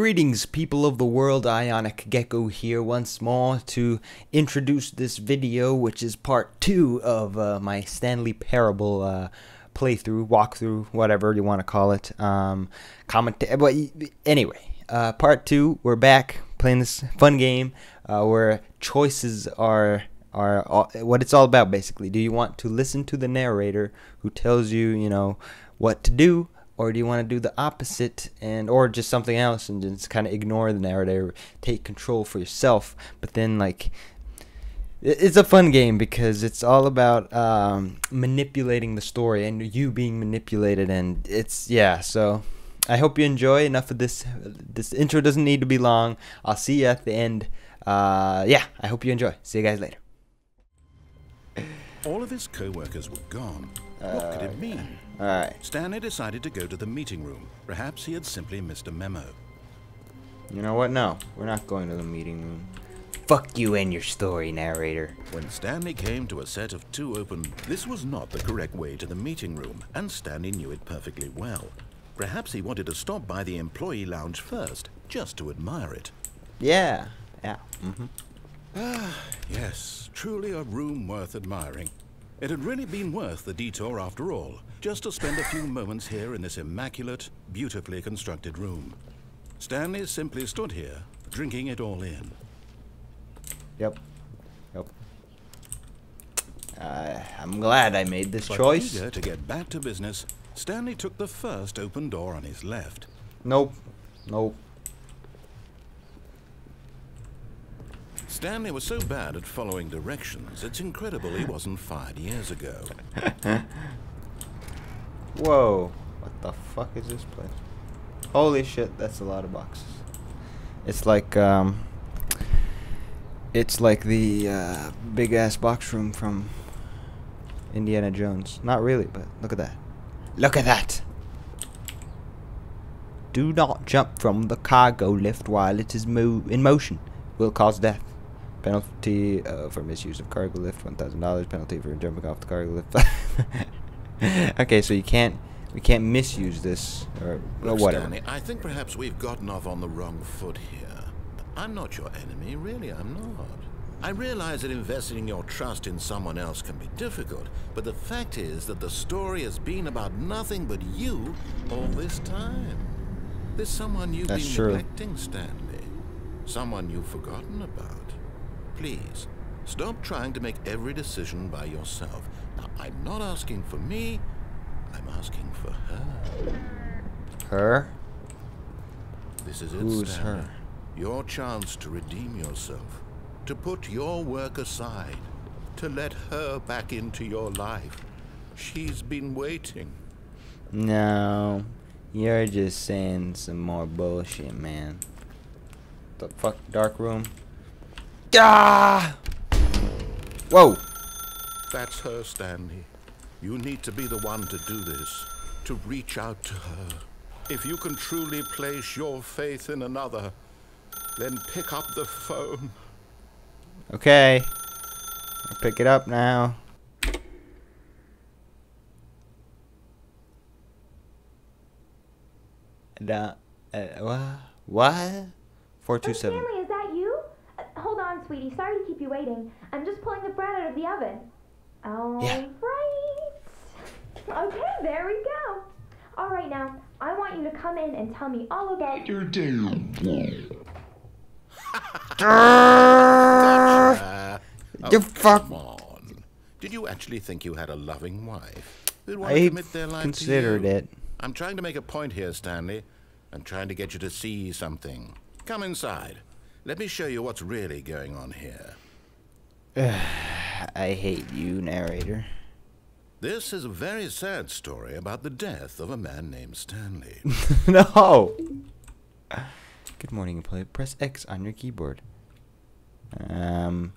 Greetings, people of the world. Ionic Gecko here once more to introduce this video, which is part 2 of my Stanley Parable playthrough, walkthrough, whatever you want to call it. But anyway, part 2. We're back playing this fun game where choices are what it's all about, basically. Do you want to listen to the narrator who tells you, you know, what to do? Or do you want to do the opposite or just something else and just kind of ignore the narrator, take control for yourself? But then, like, it's a fun game because it's all about manipulating the story and you being manipulated, and it's, yeah, so I hope you enjoy. Enough of this. This intro doesn't need to be long. I'll see you at the end. Yeah, I hope you enjoy. See you guys later. All of his co-workers were gone. What could it mean? Alright. Stanley decided to go to the meeting room. Perhaps he had simply missed a memo. You know what? No, we're not going to the meeting room. Fuck you and your story, narrator. When Stanley came to a set of 2 open, this was not the correct way to the meeting room, and Stanley knew it perfectly well. Perhaps he wanted to stop by the employee lounge first, just to admire it. Yeah. Yes, truly a room worth admiring. It had really been worth the detour after all, just to spend a few moments here in this immaculate, beautifully constructed room. Stanley simply stood here, drinking it all in. Yep. I'm glad I made this choice. Eager to get back to business, Stanley took the first open door on his left. Nope. Stanley was so bad at following directions, it's incredible he wasn't fired years ago. Whoa. What the fuck is this place? Holy shit, that's a lot of boxes. It's like the big ass box room from Indiana Jones. Not really, but look at that. Look at that. Do not jump from the cargo lift while it is in motion. Will cause death. Penalty for misuse of cargo lift, $1,000. Penalty for jumping off the cargo lift. Okay, so we can't misuse this or whatever. Stanley, I think perhaps we've gotten off on the wrong foot here. I'm not your enemy, really, I'm not. I realize that investing your trust in someone else can be difficult, but the fact is that the story has been about nothing but you all this time. There's someone you've been neglecting, Stanley. Someone you've forgotten about. Please, stop trying to make every decision by yourself. Now, I'm not asking for me, I'm asking for her. Her? This is it, Who's Stanley. her? Your chance to redeem yourself, to put your work aside, to let her back into your life. She's been waiting. No, you're just saying some more bullshit, man. The fuck, dark room? Ah! Whoa! That's her, Stanley. You need to be the one to do this, to reach out to her. If you can truly place your faith in another, then pick up the phone. Okay. I'll pick it up now. What? 427. Stanley, is that you? Hold on, sweetie. Sorry to keep you waiting. I'm just pulling the bread out of the oven. All right. Okay, there we go. All right, now, I want you to come in and tell me all about your day. Gotcha. You fuck. Come on. Did you actually think you had a loving wife? I considered it. I'm trying to make a point here, Stanley. I'm trying to get you to see something. Come inside. Let me show you what's really going on here. I hate you, narrator. This is a very sad story about the death of a man named Stanley. No! Good morning, employee. Press X on your keyboard. No,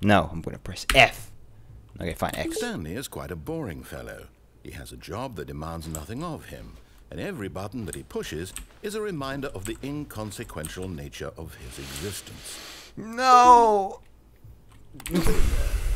I'm gonna press F. Okay, fine, X. Stanley is quite a boring fellow. He has a job that demands nothing of him, and every button that he pushes is a reminder of the inconsequential nature of his existence. No!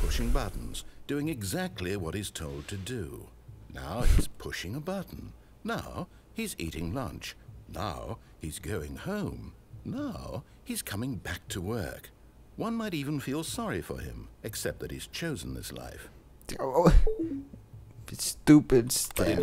Pushing buttons, doing exactly what he's told to do. Now he's pushing a button. Now he's eating lunch. Now he's going home. Now he's coming back to work. One might even feel sorry for him, except that he's chosen this life. Oh, stupid Stanley. But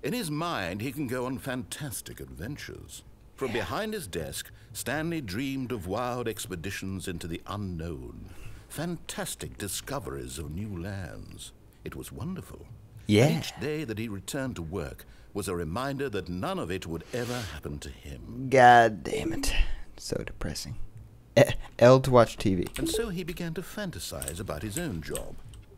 in his mind, he can go on fantastic adventures. From behind his desk, Stanley dreamed of wild expeditions into the unknown, fantastic discoveries of new lands. It was wonderful. Yeah. And each day that he returned to work was a reminder that none of it would ever happen to him. God damn it. So depressing. L to watch TV. And so he began to fantasize about his own job.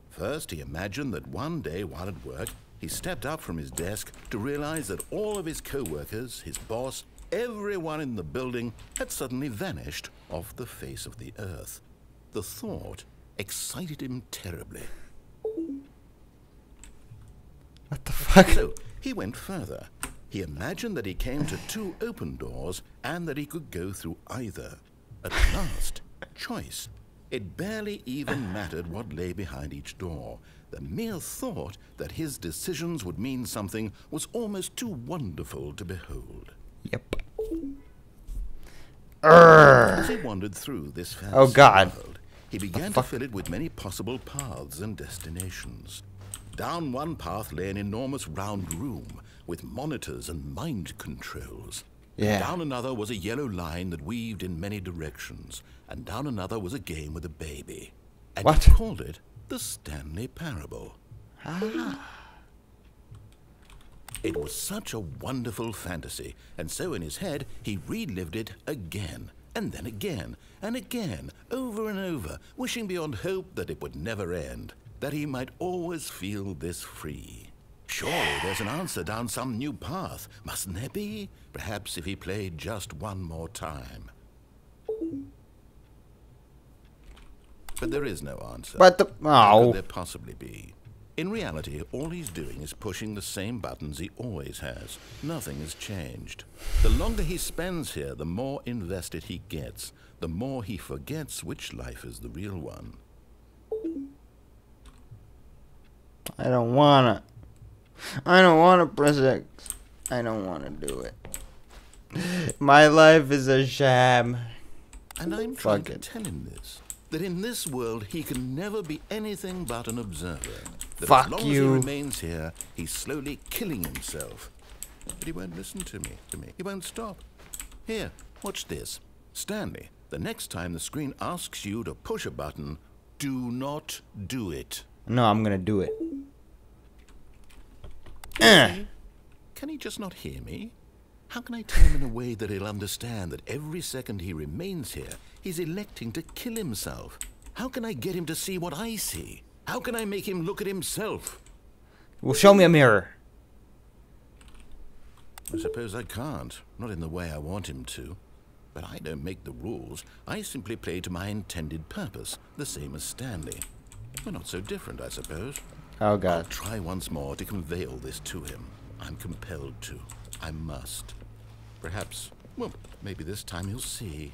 First, he imagined that one day while at work, he stepped up from his desk to realize that all of his co-workers, his boss, everyone in the building had suddenly vanished off the face of the earth. The thought excited him terribly. What the fuck? So he went further. He imagined that he came to 2 open doors and that he could go through either. At last, choice. It barely even mattered what lay behind each door. The mere thought that his decisions would mean something was almost too wonderful to behold. Yep. As he wandered through this fantasy world, he began to fill it with many possible paths and destinations. Down one path lay an enormous round room with monitors and mind controls. Yeah. Down another was a yellow line that weaved in many directions, and down another was a game with a baby. And What? he called it the Stanley Parable. It was such a wonderful fantasy, and so in his head he relived it again, and then again, and again, over and over, wishing beyond hope that it would never end, that he might always feel this free. Surely there's an answer down some new path, mustn't there be? Perhaps if he played just one more time. But there is no answer. What the? How Oh. could there possibly be? In reality, all he's doing is pushing the same buttons he always has. Nothing has changed. The longer he spends here, the more invested he gets. The more he forgets which life is the real one. I don't wanna. I don't wanna press X. I don't wanna do it. My life is a sham. And I'm trying to tell him this. That in this world, he can never be anything but an observer. That Fuck as long you. as he remains here, he's slowly killing himself. But he won't listen to me. He won't stop. Here, watch this. Stanley, the next time the screen asks you to push a button, do not do it. No, I'm gonna do it. Can he just not hear me? How can I tell him in a way that he'll understand that every second he remains here, he's electing to kill himself? How can I get him to see what I see? How can I make him look at himself? Well, show me a mirror. I suppose I can't, not in the way I want him to. But I don't make the rules. I simply play to my intended purpose, the same as Stanley. We're not so different, I suppose. Oh I'll God. try once more to convey all this to him. I'm compelled to. I must. Perhaps, well, maybe this time he'll see.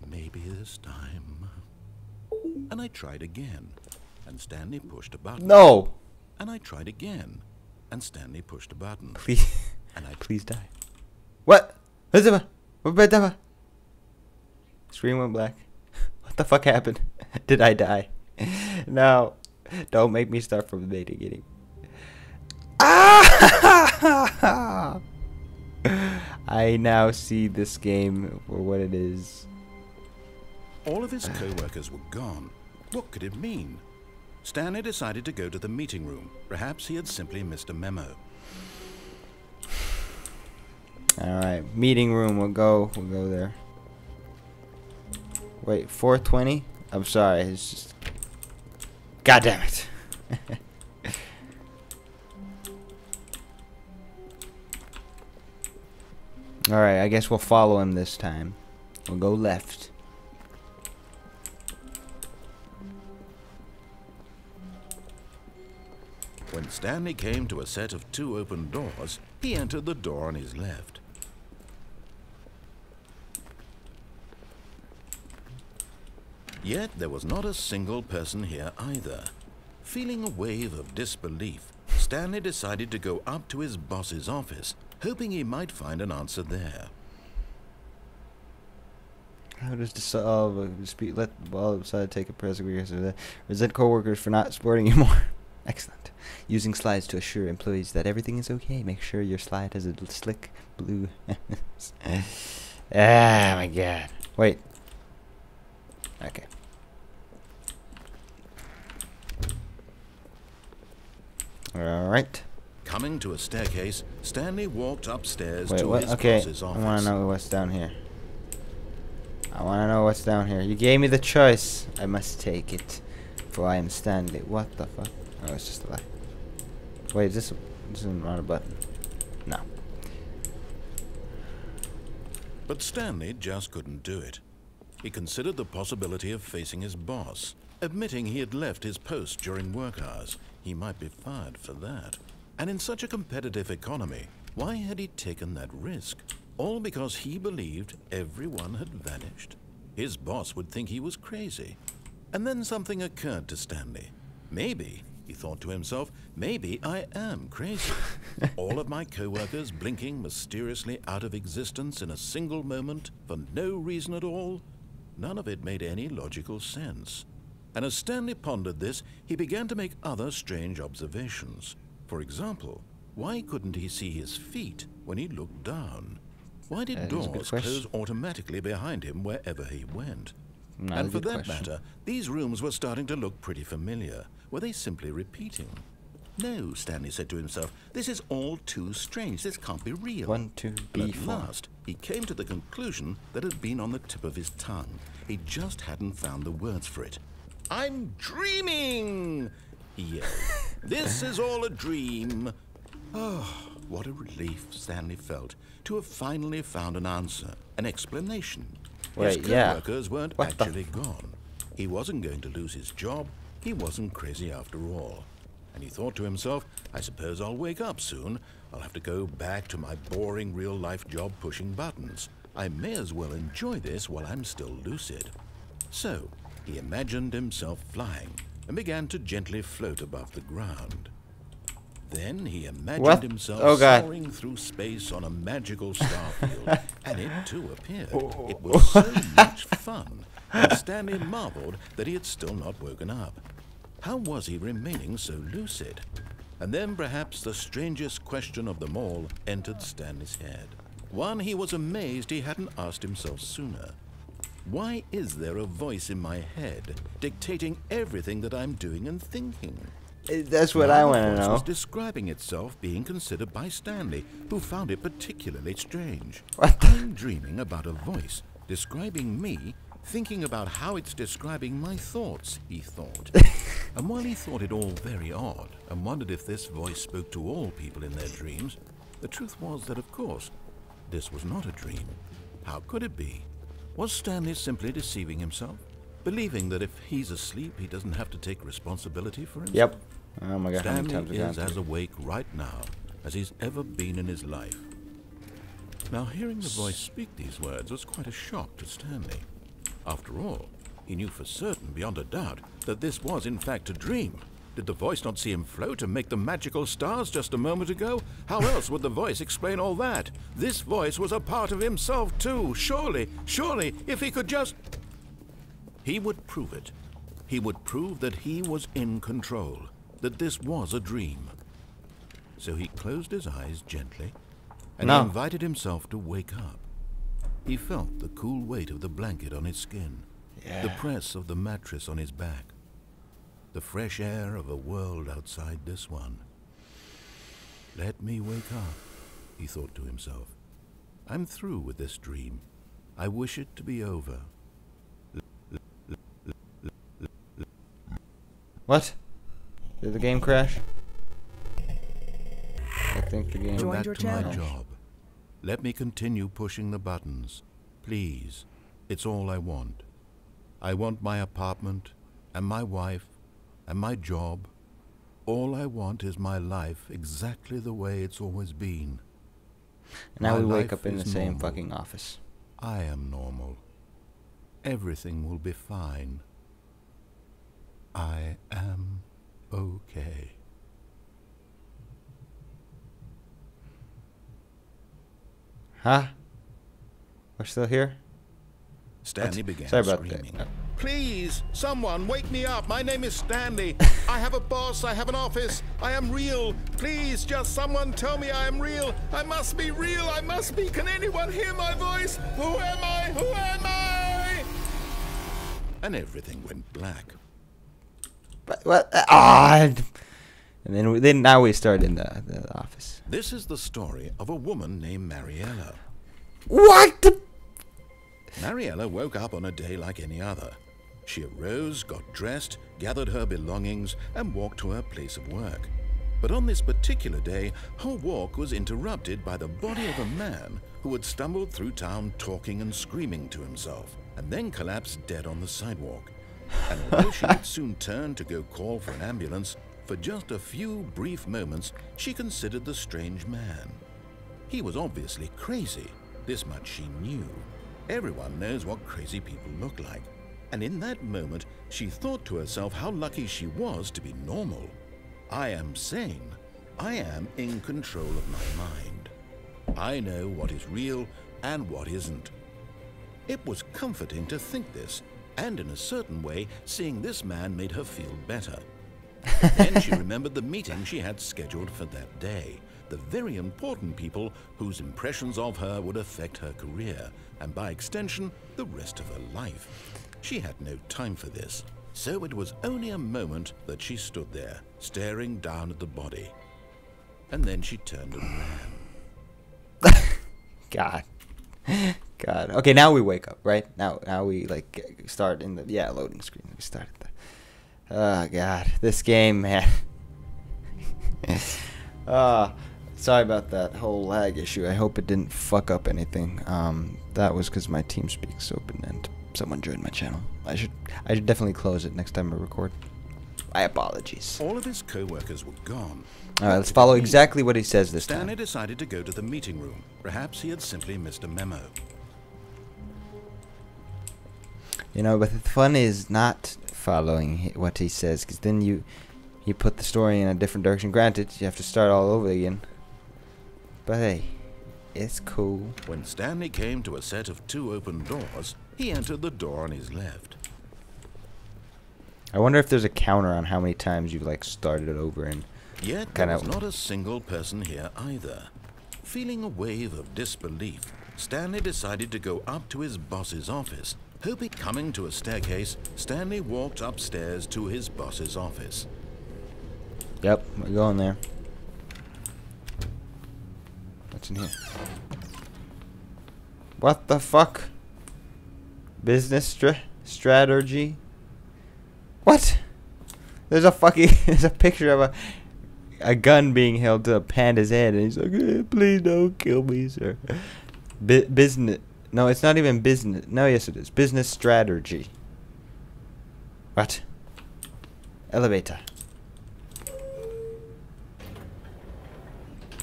Maybe this time. And I tried again, and Stanley pushed a button. No. And I tried again, and Stanley pushed a button. Please. And I Please die. What? What? Screen went black. What the fuck happened? Did I die? No. Don't make me start from the beginning. Ah! I now see this game for what it is. All of his co-workers were gone. What could it mean? Stanley decided to go to the meeting room. Perhaps he had simply missed a memo. Alright, meeting room, we'll go there. Wait, 420? I'm sorry, it's just... God damn it. Alright, I guess we'll follow him this time. We'll go left. When Stanley came to a set of 2 open doors, he entered the door on his left. Yet there was not a single person here either. Feeling a wave of disbelief, Stanley decided to go up to his boss's office, hoping he might find an answer there. How does dissolve a dispute? Let well decide to take a press agreement. Resent co-workers for not supporting you more. Excellent. Using slides to assure employees that everything is okay. Make sure your slide has a slick blue. Ah, my God. Wait. Okay. All right. Coming to a staircase, Stanley walked upstairs Wait, to what? his Okay. boss's I office. want to know what's down here. I want to know what's down here. You gave me the choice. I must take it. For I am Stanley. What the fuck? Oh, it's just a lie. Wait, this isn't on a button. No. But Stanley just couldn't do it. He considered the possibility of facing his boss, admitting he had left his post during work hours. He might be fired for that. And in such a competitive economy, why had he taken that risk? All because he believed everyone had vanished. His boss would think he was crazy. And then something occurred to Stanley. Maybe, he thought to himself, maybe I am crazy. All of my co-workers blinking mysteriously out of existence in a single moment for no reason at all. None of it made any logical sense. And as Stanley pondered this, he began to make other strange observations. For example, why couldn't he see his feet when he looked down? Why did doors close automatically behind him wherever he went? And for that matter, these rooms were starting to look pretty familiar. Were they simply repeating? No, Stanley said to himself, this is all too strange. This can't be real. 1, 2, But B, at 4. last, he came to the conclusion that had been on the tip of his tongue. He just hadn't found the words for it. I'm dreaming, he yelled. This is all a dream. Oh, what a relief Stanley felt to have finally found an answer, an explanation. His co-workers weren't actually gone. He wasn't going to lose his job. He wasn't crazy after all. And he thought to himself, I suppose I'll wake up soon. I'll have to go back to my boring real-life job pushing buttons. I may as well enjoy this while I'm still lucid. So, he imagined himself flying and began to gently float above the ground. Then he imagined himself soaring through space on a magical starfield, and it too appeared. It was so much fun, and Stanley marveled that he had still not woken up. How was he remaining so lucid? And then perhaps the strangest question of them all entered Stanley's head. One he was amazed he hadn't asked himself sooner. Why is there a voice in my head dictating everything that I'm doing and thinking? That's what I want to know. It was describing itself being considered by Stanley, who found it particularly strange. I'm dreaming about a voice describing me, thinking about how it's describing my thoughts, he thought. And while he thought it all very odd and wondered if this voice spoke to all people in their dreams, the truth was that, of course, this was not a dream. How could it be? Was Stanley simply deceiving himself? Believing that if he's asleep, he doesn't have to take responsibility for himself? Yep. Oh my God, Stanley is as awake right now as he's ever been in his life. Now, hearing the voice speak these words was quite a shock to Stanley. After all, he knew for certain, beyond a doubt, that this was in fact a dream. Did the voice not see him float and make the magical stars just a moment ago? How else would the voice explain all that? This voice was a part of himself too. Surely, if he could just... He would prove it. He would prove that he was in control, that this was a dream. So he closed his eyes gently and he invited himself to wake up. He felt the cool weight of the blanket on his skin, the press of the mattress on his back, the fresh air of a world outside this one. Let me wake up, he thought to himself. I'm through with this dream. I wish it to be over. What? Did the game crash? I think the game joined your channel. My job. Let me continue pushing the buttons. Please. It's all I want. I want my apartment, and my wife, and my job. All I want is my life exactly the way it's always been. And now we wake up in the same fucking office. I am normal. Everything will be fine. I am okay. Huh? We're still here? Stanley began Sorry about screaming. that. Please, someone, wake me up. My name is Stanley. I have a boss. I have an office. I am real. Please, just someone tell me I am real. I must be real. I must be. Can anyone hear my voice? Who am I? Who am I? And everything went black. But what? And then now we start in the office. This is the story of a woman named Mariella. What the? Mariella woke up on a day like any other. She arose, got dressed, gathered her belongings, and walked to her place of work. But on this particular day, her walk was interrupted by the body of a man who had stumbled through town talking and screaming to himself, and then collapsed dead on the sidewalk. And although she would soon turn to go call for an ambulance, for just a few brief moments, she considered the strange man. He was obviously crazy. This much she knew. Everyone knows what crazy people look like. And in that moment, she thought to herself how lucky she was to be normal. I am sane. I am in control of my mind. I know what is real and what isn't. It was comforting to think this, and in a certain way, seeing this man made her feel better. Then she remembered the meeting she had scheduled for that day. The very important people whose impressions of her would affect her career, and by extension, the rest of her life. She had no time for this, so it was only a moment that she stood there, staring down at the body. And then she turned and ran. God. God. Okay, now we wake up, right? Now we like start in the loading screen. We started the. Oh God, this game, man. Sorry about that whole lag issue. I hope it didn't fuck up anything. That was because my TeamSpeak's open and someone joined my channel. I should definitely close it next time I record. My apologies. All of his co-workers were gone. All right, let's follow exactly what he says this time. Stanley decided to go to the meeting room. Perhaps he had simply missed a memo. You know, but the fun is not following what he says, because then you put the story in a different direction. Granted, you have to start all over again. But hey, it's cool. When Stanley came to a set of 2 open doors, he entered the door on his left. I wonder if there's a counter on how many times you've like started it over and Yet there was not a single person here either. Feeling a wave of disbelief, Stanley decided to go up to his boss's office. Hoping coming to a staircase, Stanley walked upstairs to his boss's office. Yep, we're going there. What's in here? What the fuck? Business strategy? What? There's a fucking there's a picture of a gun being held to a panda's head, and he's like, please don't kill me, sir. Business. No, it's not even business. No, yes it is. Business strategy. What? Elevator.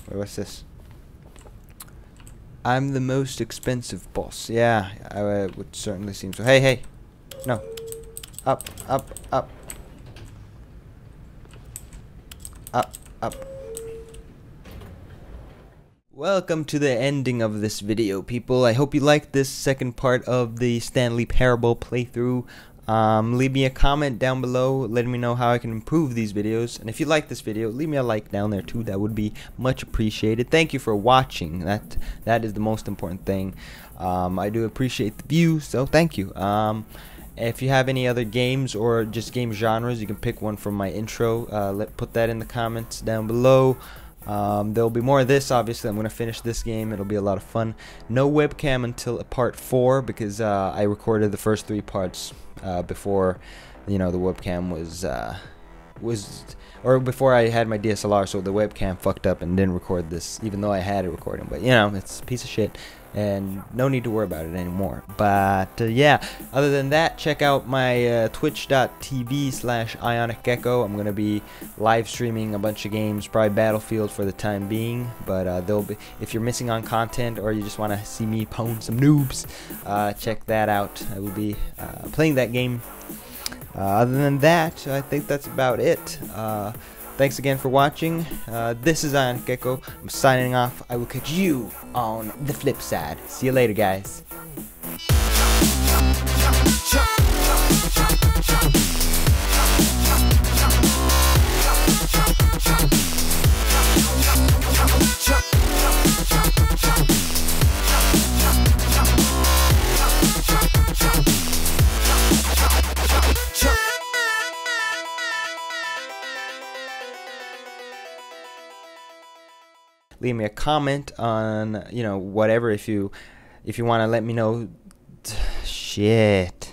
Wait, what's this? I'm the most expensive boss. Yeah, I would certainly seem so. Hey, hey. No. Up, up, up. Up, up. Welcome to the ending of this video, people. I hope you liked this second part of the Stanley Parable playthrough. Leave me a comment down below letting me know how I can improve these videos. And if you like this video, leave me a like down there too. That would be much appreciated. Thank you for watching. That is the most important thing. I do appreciate the views, so thank you. If you have any other games or just game genres, you can pick one from my intro. Put that in the comments down below. There'll be more of this, obviously. I'm going to finish this game. It'll be a lot of fun. No webcam until part 4 because I recorded the first 3 parts before, you know, the webcam or before I had my DSLR, so the webcam fucked up and didn't record this, even though I had it recording. But, you know, it's a piece of shit. And no need to worry about it anymore. But yeah, other than that, check out my twitch.tv/IonicGecko. I'm gonna be live streaming a bunch of games, probably Battlefield for the time being. But they'll be, if you're missing on content or you just want to see me pwn some noobs, check that out. I will be playing that game. Other than that, I think that's about it. Thanks again for watching. This is Ionic Gecko. I'm signing off. I will catch you on the flip side. See you later, guys. Leave me a comment on, whatever, if you want to let me know. Shit.